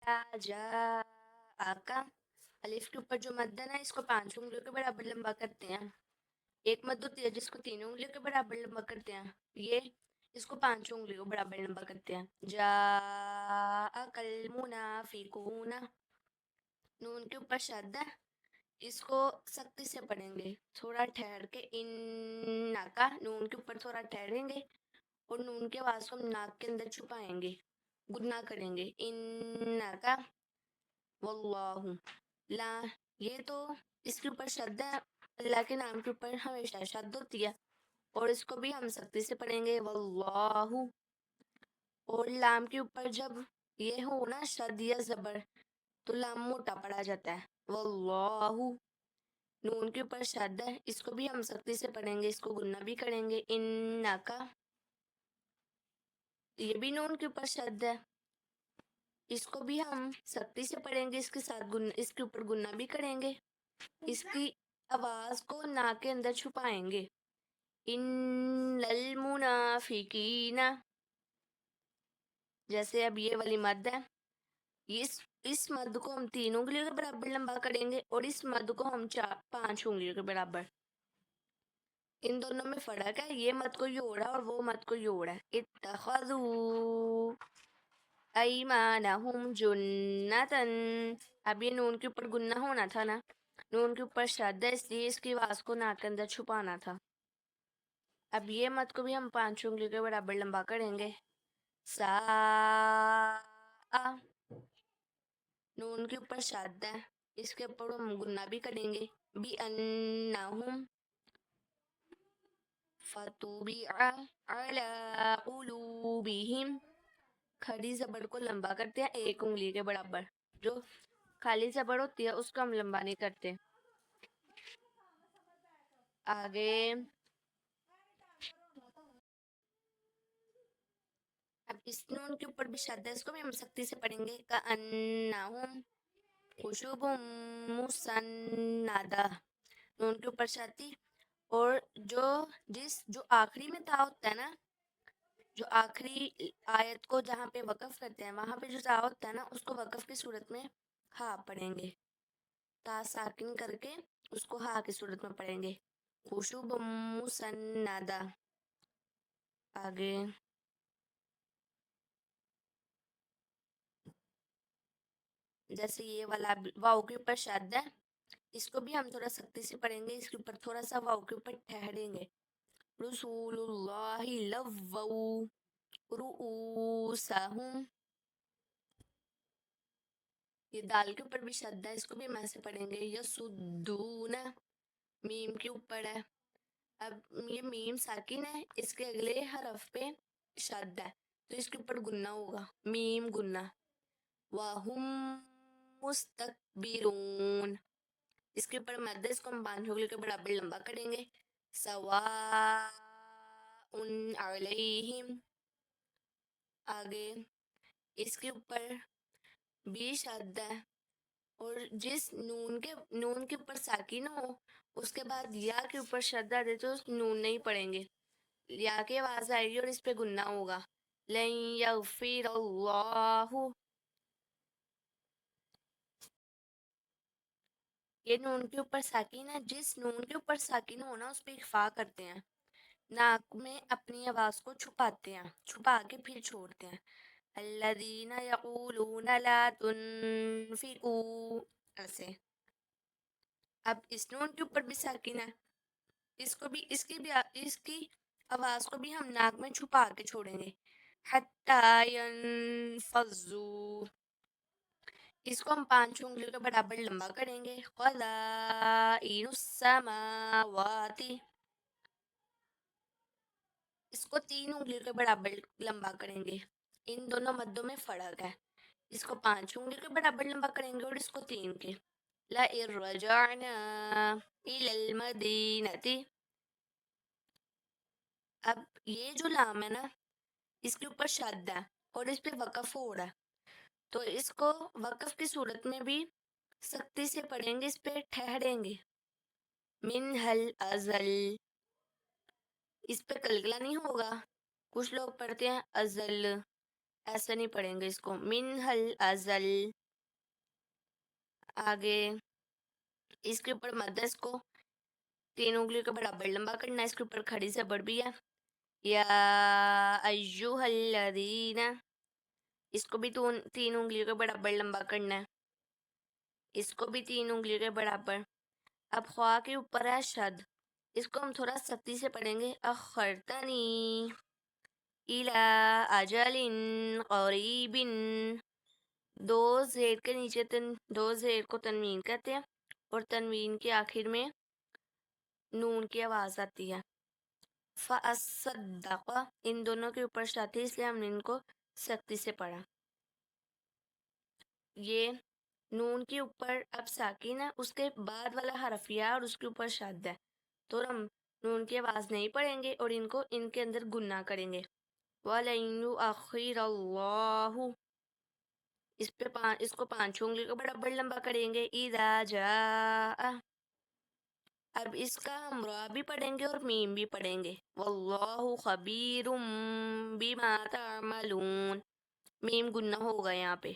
जा का अलिफ के ऊपर जो मद्द है ना, इसको 5 उंगलियों के बराबर लंबा करते हैं। एक मद्द होती है जिसको 3 उंगलियों के बराबर लंबा करते हैं, ये इसको 5 उंगलियों के बराबर लंबा करते हैं। जा कल मुनाफिकूना, नून के ऊपर शद है, इसको सख्ती से पढ़ेंगे, थोड़ा ठहर के। इन्ना का, नून के ऊपर थोड़ा ठहरेंगे और नून के आवाज को हम नाक के अंदर छुपाएंगे, गुन्ना करेंगे। इन्ना का वल्लाहु ला, ये तो इसके ऊपर शब्द है, अल्लाह के नाम के ऊपर हमेशा शब्द होती है, और इसको भी हम सख्ती से पढ़ेंगे वल्लाहु। और लाम के ऊपर जब ये हो ना शद या जबर, तो लाम मोटा पड़ा जाता है, वल्लाहु। नून के ऊपर शद है, इसको भी हम सख्ती से पढ़ेंगे, इसको गुन्ना भी करेंगे। इन्ना का, ये भी नून के ऊपर शद है, इसको भी हम सख्ती से पढ़ेंगे, इसके साथ गुन्ना, इसके ऊपर गुन्ना भी करेंगे, इसकी आवाज को नाक के अंदर छुपाएंगे। इन्नल मुनाफिकीना, जैसे अब ये वाली मद है, इस मद को हम 3 उंगलियों के बराबर लंबा करेंगे और इस मद को हम 5 उंगलियों के बराबर। इन दोनों में फर्क है, ये मत को योड़ा और वो मत को योड़ा। इत्तखज़ू अयमानहुम जुन्नतन, अब ये नून के ऊपर गुन्ना होना था ना, नून के ऊपर शद है, इसलिए इसकी आवाज को नाक के अंदर छुपाना था। अब ये मत को भी हम 5 उंगलियों के बराबर लंबा करेंगे। सा, नून के ऊपर शद है, इसके ऊपर हम गुन्ना भी करेंगे। बी अन्नहुम फतुबिअ अला कुलूबिहिम, खड़ी जबर को लंबा करते हैं 1 उंगली के बराबर, जो खाली जबर होती है उसको हम लंबा नहीं करते। आगे अब इस नून के ऊपर भी शद है, इसको भी हम सख्ती से पढ़ेंगे। का अन्नहुम खुशबुम मुसन्नदा, नून के ऊपर शादी, और जो आखिरी में ता होता है ना, जो आखिरी आयत को जहाँ पे वक़फ़ करते हैं, वहाँ पे जो ता होता है ना, उसको वक़फ़ की सूरत में हा पढ़ेंगे, ता साकिन करके उसको हा की सूरत में पढ़ेंगे। खुशबुम मुसन्नदा। आगे जैसे ये वाला वाव के ऊपर शद है, इसको भी हम थोड़ा सख्ती से पढ़ेंगे, इसके ऊपर थोड़ा सा वाव के ऊपर ठहरेंगे। रसूलुल्लाहि लव्वऊ रुऊसहुम, ये दाल के ऊपर भी शद है, इसको भी हम ऐसे पढ़ेंगे। यसुद्दूना, मीम के ऊपर है, अब ये मीम साकिन है, इसके अगले हरफ पे शद है, तो इसके ऊपर गुन्ना होगा, मीम गुन्ना। वाहुम मुस्तकबिरून, इसके ऊपर मद्द, इसको हम 5 उंगली के बराबर लंबा करेंगे। सवाउन अलैहिम, आगे इसके ऊपर भी शद है, और जिस नून के ऊपर साकिन हो, उसके बाद या के ऊपर शद आ दे तो नून नहीं पढ़ेंगे, या की आवाज आएगी और इस पे गुन्ना होगा। लन यगफिरल्लाहु, ये नून के ऊपर साकिन है, जिस नून के ऊपर साकिन हो ना, उस पे इख्फा करते हैं, नाक में अपनी आवाज को छुपाते हैं, छुपा के फिर छोड़ते हैं। अल्लज़ीना यक़ूलूना ला तुनफ़िकू, ऐसे। अब इस नून के ऊपर भी साकिन है, इसको भी इसकी आवाज को भी हम नाक में छुपा के छोड़ेंगे। हत्ता यनफ़ज़ू, इसको हम 5 उंगलियों के बराबर लंबा करेंगे। ख़ज़ाइनुस समावाति, इसको 3 उंगलियों के बराबर लंबा करेंगे। इन दोनों मद्दों में फर्क है, इसको 5 उंगलियों के बराबर लंबा करेंगे और इसको 3 के। ला इर्रजाना इलल मदीनती, अब ये जो लाम है ना, इसके ऊपर शद है और इस पे वक़फ़ हो रहा है, तो इसको वक़फ़ की सूरत में भी सख्ती से पढ़ेंगे, इस पे ठहरेंगे। मिन हल अज़ल, इस पे कलकला नहीं होगा, कुछ लोग पढ़ते हैं अज़ल, ایسا نہیں پڑھیں گے اس کو. من ہل ازل. آگے اس کے اوپر مد ہے، اس کو 3 انگلیوں کے برابر لمبا کرنا ہے. اس کے اوپر کھڑی زبر بھی ہے. یا ایہا الذین، اس کو بھی 3 انگلیوں کے برابر لمبا کرنا ہے. اس کو بھی 3 انگلیوں کے برابر. اب خواہ کے اوپر ہے شد، اس کو ہم تھوڑا سختی سے پڑھیں گے. اخرتنی الی اجل قریب. 2 زیر کے نیچے 2 زیر کو تنوین کہتے ہیں، اور تنوین کے آخر میں نون کی آواز آتی ہے. فَأَصَّدَّقَ، ان دونوں کے اوپر شد ہے، اس لیے ہم نے ان کو سختی سے پڑھا. یہ نون کے اوپر اب ساکن ہے، اس کے بعد والا حرف یا اور اس کے اوپر شد ہے، تو ہم نون کی آواز نہیں پڑھیں گے اور ان کو ان کے اندر گنہ کریں گے. وَلَن يُؤَخِّرَ اللَّهُ، اس کو 5 انگلی کے برابر لمبا کریں گے. اِذَا جَاءَ، اب اس کا ہم را بھی پڑھیں گے اور میم بھی پڑھیں گے. واللہ خبیر بما تعملون، میم گنہ ہوگا یہاں پہ.